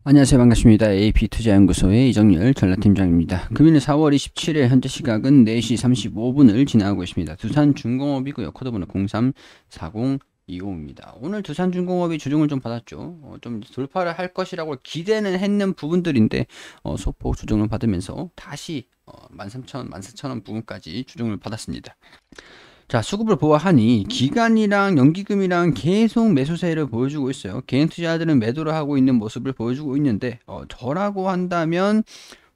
안녕하세요. 반갑습니다. AP투자연구소의 이정열 전략팀장입니다. 금일 4월 27일 현재 시각은 4시 35분을 지나고 있습니다. 두산중공업이고요. 코드번호 034020입니다. 오늘 두산중공업이 주중을 좀 받았죠. 좀 돌파를 할 것이라고 기대는 했는 부분들인데 소폭 주중을 받으면서 다시 13,000, 14,000원 부근까지 주중을 받았습니다. 자, 수급을 보아하니 기간이랑 연기금이랑 계속 매수세를 보여주고 있어요. 개인 투자자들은 매도를 하고 있는 모습을 보여주고 있는데 저라고 한다면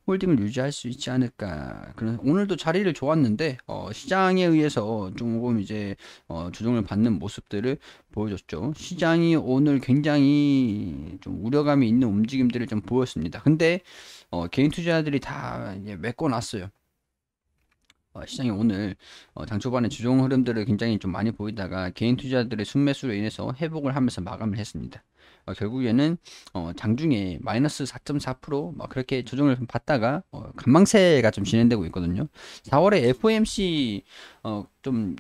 홀딩을 유지할 수 있지 않을까. 그런 오늘도 자리를 좋았는데 시장에 의해서 조금 이제 조정을 받는 모습들을 보여줬죠. 시장이 오늘 굉장히 좀 우려감이 있는 움직임들을 좀 보였습니다. 근데 개인 투자자들이 다 이제 메꿔놨어요. 시장이 오늘 장 초반에 주종 흐름들을 굉장히 좀 많이 보이다가 개인 투자들의 순매수로 인해서 회복을 하면서 마감을 했습니다. 결국에는 장중에 마이너스 4.4%막 그렇게 조정을 받다가 간망세가 좀 진행되고 있거든요. 4월에 FOMC 좀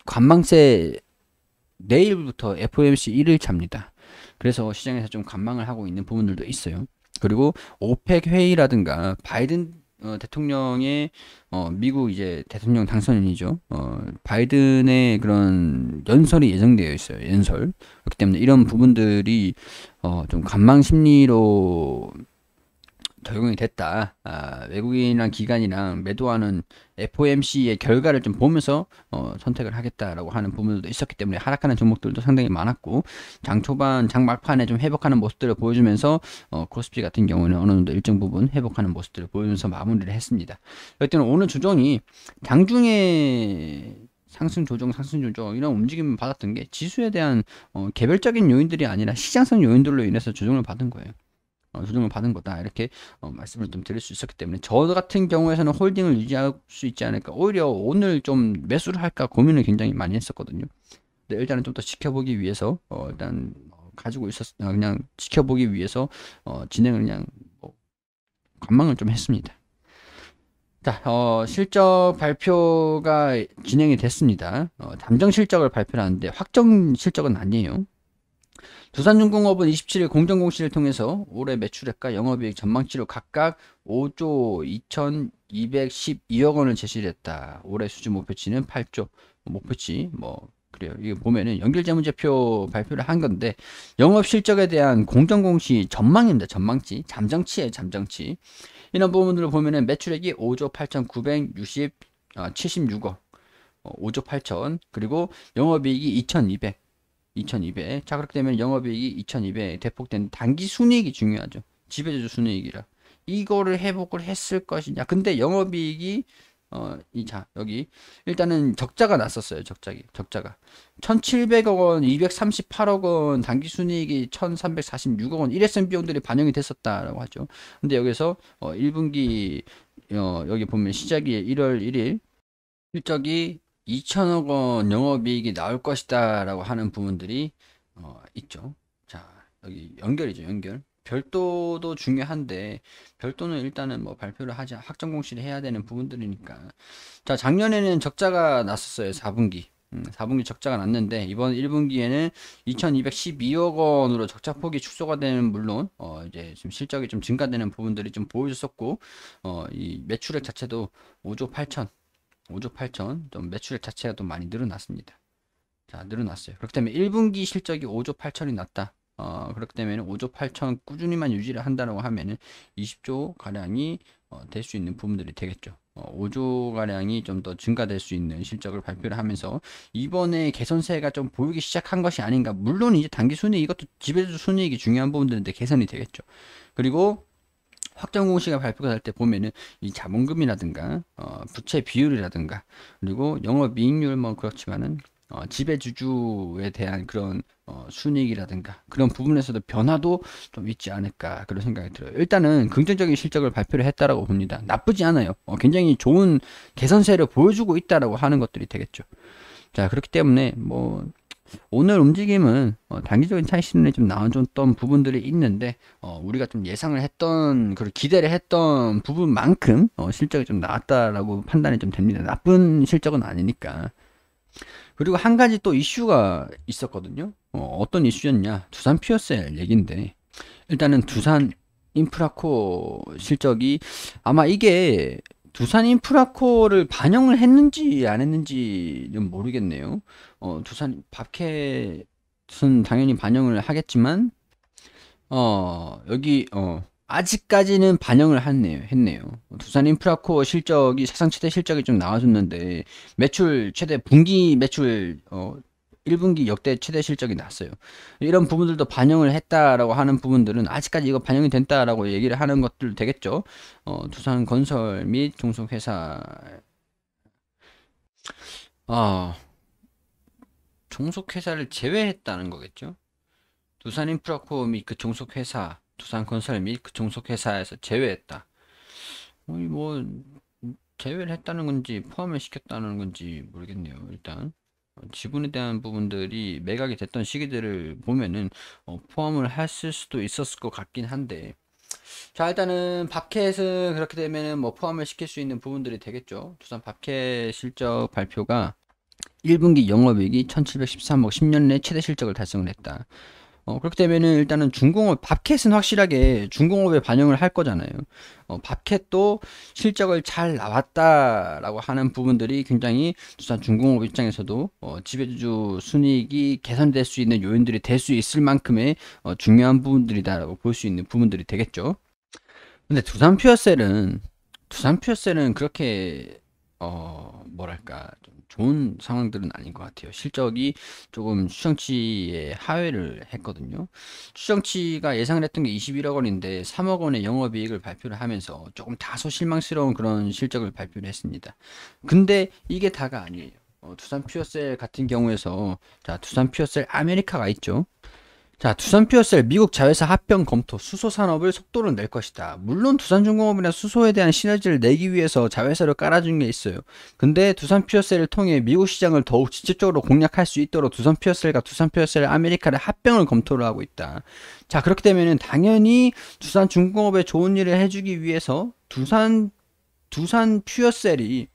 관망세 내일부터 FOMC 1일차입니다. 그래서 시장에서 좀 관망을 하고 있는 부분들도 있어요. 그리고 오펙 회의라든가 바이든 대통령의 미국 이제 대통령 당선인이죠. 바이든의 그런 연설이 예정되어 있어요. 연설. 그렇기 때문에 이런 부분들이 좀 관망 심리로 적용이 됐다. 외국인이랑 기관이랑 매도하는 FOMC의 결과를 좀 보면서 선택을 하겠다라고 하는 부분들도 있었기 때문에 하락하는 종목들도 상당히 많았고 장 초반, 장 막판에 좀 회복하는 모습들을 보여주면서 코스피 같은 경우는 어느 정도 일정 부분 회복하는 모습들을 보여주면서 마무리를 했습니다. 그렇기 때문에 오늘 주종이 장중에 상승 조정 이런 움직임을 받았던 게 지수에 대한 개별적인 요인들이 아니라 시장성 요인들로 인해서 조정을 받은 거예요. 조정을 받은 거다 이렇게 말씀을 좀 드릴 수 있었기 때문에 저 같은 경우에서는 홀딩을 유지할 수 있지 않을까, 오히려 오늘 좀 매수를 할까 고민을 굉장히 많이 했었거든요. 근데 일단은 좀 더 지켜보기 위해서 일단 가지고 그냥 지켜보기 위해서 진행을 그냥 관망을 좀 했습니다. 자, 실적 발표가 진행이 됐습니다. 잠정 실적을 발표를 하는데 확정 실적은 아니에요. 두산중공업은 27일 공정공시를 통해서 올해 매출액과 영업이익 전망치로 각각 5조 2212억 원을 제시를 했다. 올해 수준 목표치는 8조. 목표치 그래요. 이게 보면은 연결재무제표 발표를 한 건데 영업 실적에 대한 공정공시 전망입니다. 전망치, 잠정치예요. 잠정치. 이런 부분들을 보면은 매출액이 5조 8,976억, 5조 8천, 그리고 영업이익이 2,200. 자, 그렇게 되면 영업이익이 2,200 대폭된 단기 순이익이 중요하죠. 지배주주 순이익이라. 이거를 회복을 했을 것이냐. 근데 영업이익이 여기 일단은 적자가 났었어요. 적자가 1,700억 원, 238억 원, 단기 순이익이 1,346억 원, 일회성 비용들이 반영이 됐었다라고 하죠. 근데 여기서 1분기 여기 보면 시작이 1월 1일 실적이 2천억 원 영업이익이 나올 것이다 라고 하는 부분들이 있죠. 자, 여기 연결이죠. 연결. 별도도 중요한데 별도는 일단은 뭐 발표를 하지, 확정 공시를 해야 되는 부분들이니까. 자, 작년에는 적자가 났었어요. 4분기. 4분기 적자가 났는데 이번 1분기에는 2212억 원으로 적자폭이 축소가 되는, 물론 이제 좀 실적이 좀 증가되는 부분들이 좀 보여줬었고 이 매출액 자체도 5조 8천, 좀 매출액 자체가 또 많이 늘어났습니다. 자, 늘어났어요. 그렇기 때문에 1분기 실적이 5조 8천이 났다. 그렇기 때문에 5조 8천 꾸준히만 유지를 한다고 하면은 20조 가량이 될 수 있는 부분들이 되겠죠. 5조 가량이 좀 더 증가될 수 있는 실적을 발표를 하면서 이번에 개선세가 좀 보이기 시작한 것이 아닌가. 물론 이제 단기 순이익, 이것도 지배주 순이익이 중요한 부분들인데 개선이 되겠죠. 그리고 확정 공시가 발표가 될 때 보면은 이 자본금이라든가 부채 비율이라든가 그리고 영업이익률 뭐 그렇지만은 지배주주에 대한 그런 순이익이라든가 그런 부분에서도 변화도 좀 있지 않을까 그런 생각이 들어요. 일단은 긍정적인 실적을 발표를 했다라고 봅니다. 나쁘지 않아요. 굉장히 좋은 개선세를 보여주고 있다라고 하는 것들이 되겠죠. 자, 그렇기 때문에 뭐 오늘 움직임은 단기적인 차익 실현이 좀 나와줬던 부분들이 있는데 우리가 좀 예상을 했던, 그리고 기대를 했던 부분만큼 실적이 좀 나왔다라고 판단이 좀 됩니다. 나쁜 실적은 아니니까. 그리고 한 가지 또 이슈가 있었거든요. 어떤 이슈였냐? 두산 피어셀 얘긴데 일단은 두산 인프라코어 실적이 아마 이게 두산 인프라코어를 반영을 했는지 안 했는지는 모르겠네요. 두산 밥캣은 당연히 반영을 하겠지만 여기 아직까지는 반영을 했네요. 두산 인프라코어 실적이 사상 최대 실적이 좀 나와줬는데 매출 최대 분기 매출 1분기 역대 최대 실적이 났어요. 이런 부분들도 반영을 했다라고 하는 부분들은 아직까지 이거 반영이 됐다라고 얘기를 하는 것들 되겠죠. 두산 건설 및 종속회사 어, 종속회사를 제외했다는 거겠죠. 두산 인프라코어 및 그 종속회사, 두산 건설 및 그 종속회사에서 제외했다. 뭐 제외를 했다는 건지 포함을 시켰다는 건지 모르겠네요. 일단 지분에 대한 부분들이 매각이 됐던 시기들을 보면은 포함을 했을 수도 있었을 것 같긴 한데, 자 일단은 밥캣은 그렇게 되면은 뭐 포함을 시킬 수 있는 부분들이 되겠죠. 두산 밥캣 실적 발표가 1분기 영업이익이 1713억 10년 내 최대 실적을 달성을 했다. 그렇게 되면은 일단은 중공업, 밥캣은 확실하게 중공업에 반영을 할 거잖아요. 밥캣도 실적을 잘 나왔다라고 하는 부분들이 굉장히 두산 중공업 입장에서도 지배주 순이익이 개선될 수 있는 요인들이 될 수 있을 만큼의 중요한 부분들이다라고 볼 수 있는 부분들이 되겠죠. 근데 두산 퓨어셀은 그렇게 뭐랄까 좀 좋은 상황들은 아닌 것 같아요. 실적이 조금 추정치에 하회를 했거든요. 추정치가 예상을 했던 게 21억 원인데 3억 원의 영업이익을 발표를 하면서 조금 다소 실망스러운 그런 실적을 발표를 했습니다. 근데 이게 다가 아니에요. 두산 퓨어셀 같은 경우에서 자 두산 퓨어셀 아메리카가 있죠. 자, 두산 퓨어셀 미국 자회사 합병 검토 수소 산업을 속도를 낼 것이다. 물론 두산중공업이나 수소에 대한 시너지를 내기 위해서 자회사를 깔아준 게 있어요. 근데 두산 퓨어셀을 통해 미국 시장을 더욱 직접적으로 공략할 수 있도록 두산 퓨어셀과 두산 퓨어셀 아메리카를 합병을 검토를 하고 있다. 자, 그렇게 되면은 당연히 두산중공업에 좋은 일을 해주기 위해서 두산 퓨어셀이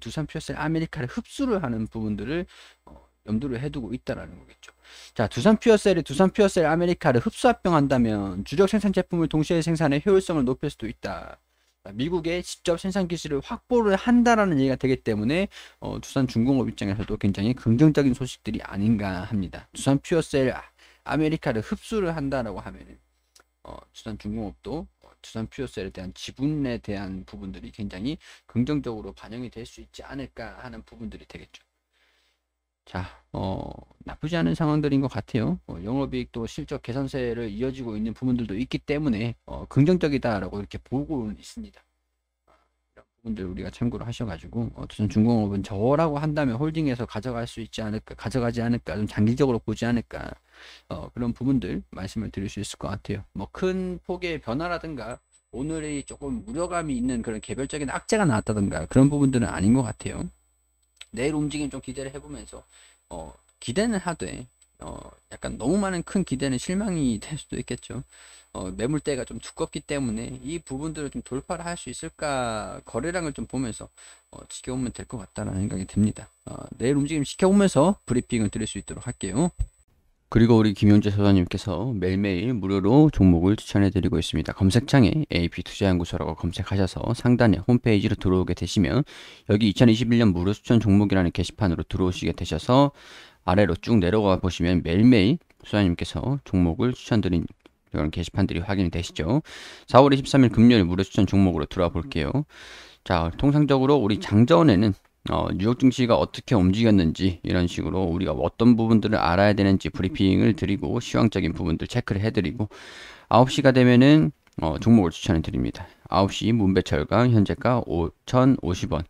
두산 퓨어셀 아메리카를 흡수를 하는 부분들을 염두를 해두고 있다라는 거겠죠. 자, 두산 퓨어셀 아메리카를 흡수 합병한다면 주력 생산 제품을 동시에 생산해 효율성을 높일 수도 있다. 미국의 직접 생산 기술을 확보를 한다라는 얘기가 되기 때문에 두산 중공업 입장에서도 굉장히 긍정적인 소식들이 아닌가 합니다. 두산 퓨어셀 아메리카를 흡수를 한다라고 하면은 두산 중공업도 두산 퓨어셀에 대한 지분에 대한 부분들이 굉장히 긍정적으로 반영이 될 수 있지 않을까 하는 부분들이 되겠죠. 자, 나쁘지 않은 상황들인 것 같아요. 영업이익도 실적 개선세를 이어지고 있는 부분들도 있기 때문에 긍정적이다라고 이렇게 보고 있습니다. 이런 부분들 우리가 참고를 하셔가지고 두산중공업은 저라고 한다면 홀딩해서 가져갈 수 있지 않을까, 가져가지 않을까, 좀 장기적으로 보지 않을까 그런 부분들 말씀을 드릴 수 있을 것 같아요. 뭐 큰 폭의 변화라든가 오늘이 조금 우려감이 있는 그런 개별적인 악재가 나왔다든가 그런 부분들은 아닌 것 같아요. 내일 움직임 좀 기대를 해보면서 기대는 하되 약간 너무 많은 큰 기대는 실망이 될 수도 있겠죠. 매물대가 좀 두껍기 때문에 이 부분들을 좀 돌파를 할 수 있을까 거래량을 좀 보면서 지켜보면 될 것 같다라는 생각이 듭니다. 내일 움직임 지켜보면서 브리핑을 드릴 수 있도록 할게요. 그리고 우리 김용재 소장님께서 매일매일 무료로 종목을 추천해드리고 있습니다. 검색창에 AP투자연구소라고 검색하셔서 상단에 홈페이지로 들어오게 되시면 여기 2021년 무료 추천 종목이라는 게시판으로 들어오시게 되셔서 아래로 쭉 내려가 보시면 매일매일 소장님께서 종목을 추천드린 이런 게시판들이 확인이 되시죠. 4월 23일 금요일 무료 추천 종목으로 들어와 볼게요. 자, 통상적으로 우리 장전에는 뉴욕 증시가 어떻게 움직였는지 이런 식으로 우리가 어떤 부분들을 알아야 되는지 브리핑을 드리고 시황적인 부분들 체크를 해드리고 9시가 되면은 종목을 추천해 드립니다. 9시 문배철강 현재가 5,050원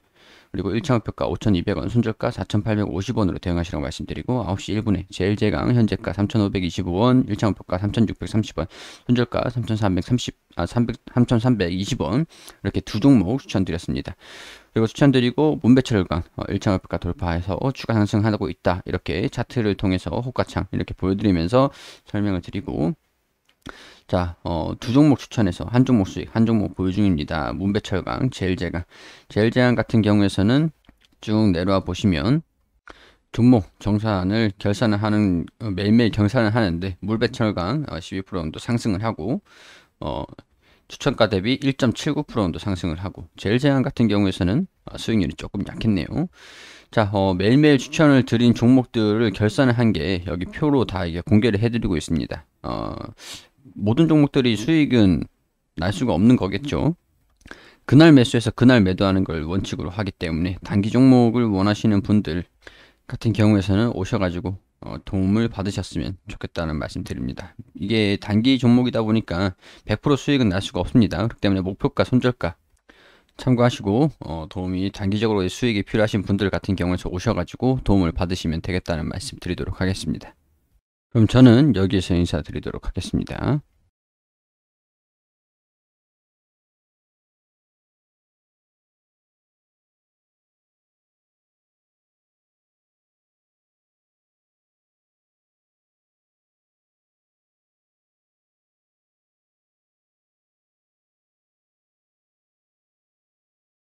그리고 1차목표가 5,200원 순저가 4,850원으로 대응하시라고 말씀드리고 9시 1분에 제일제강 현재가 3,525원 1차목표가 3,630원 순저가 3,320원 이렇게 두 종목 추천드렸습니다. 그리고 추천드리고 문배철강 1차 목표가 돌파해서 추가 상승하고 있다 이렇게 차트를 통해서 호가창 이렇게 보여드리면서 설명을 드리고 자, 두 종목 추천해서 한 종목 수익, 한 종목 보유 중입니다. 문배철강, 제일제강 같은 경우에서는 쭉 내려와 보시면 종목 정산을 결산을 하는 매일매일 경산을 하는데 물배철강 12% 정도 상승을 하고 추천가 대비 1.79% 정도 상승을 하고 제일제강 같은 경우에서는 수익률이 조금 약했네요. 자, 매일매일 추천을 드린 종목들을 결산을 한 게 여기 표로 다 이게 공개를 해드리고 있습니다. 모든 종목들이 수익은 날 수가 없는 거겠죠. 그날 매수해서 그날 매도하는 걸 원칙으로 하기 때문에 단기 종목을 원하시는 분들 같은 경우에서는 오셔가지고 도움을 받으셨으면 좋겠다는 말씀 드립니다. 이게 단기 종목이다 보니까 100% 수익은 날 수가 없습니다. 그렇기 때문에 목표가, 손절가 참고하시고 도움이 단기적으로 수익이 필요하신 분들 같은 경우에는 오셔가지고 도움을 받으시면 되겠다는 말씀 드리도록 하겠습니다. 그럼 저는 여기에서 인사드리도록 하겠습니다.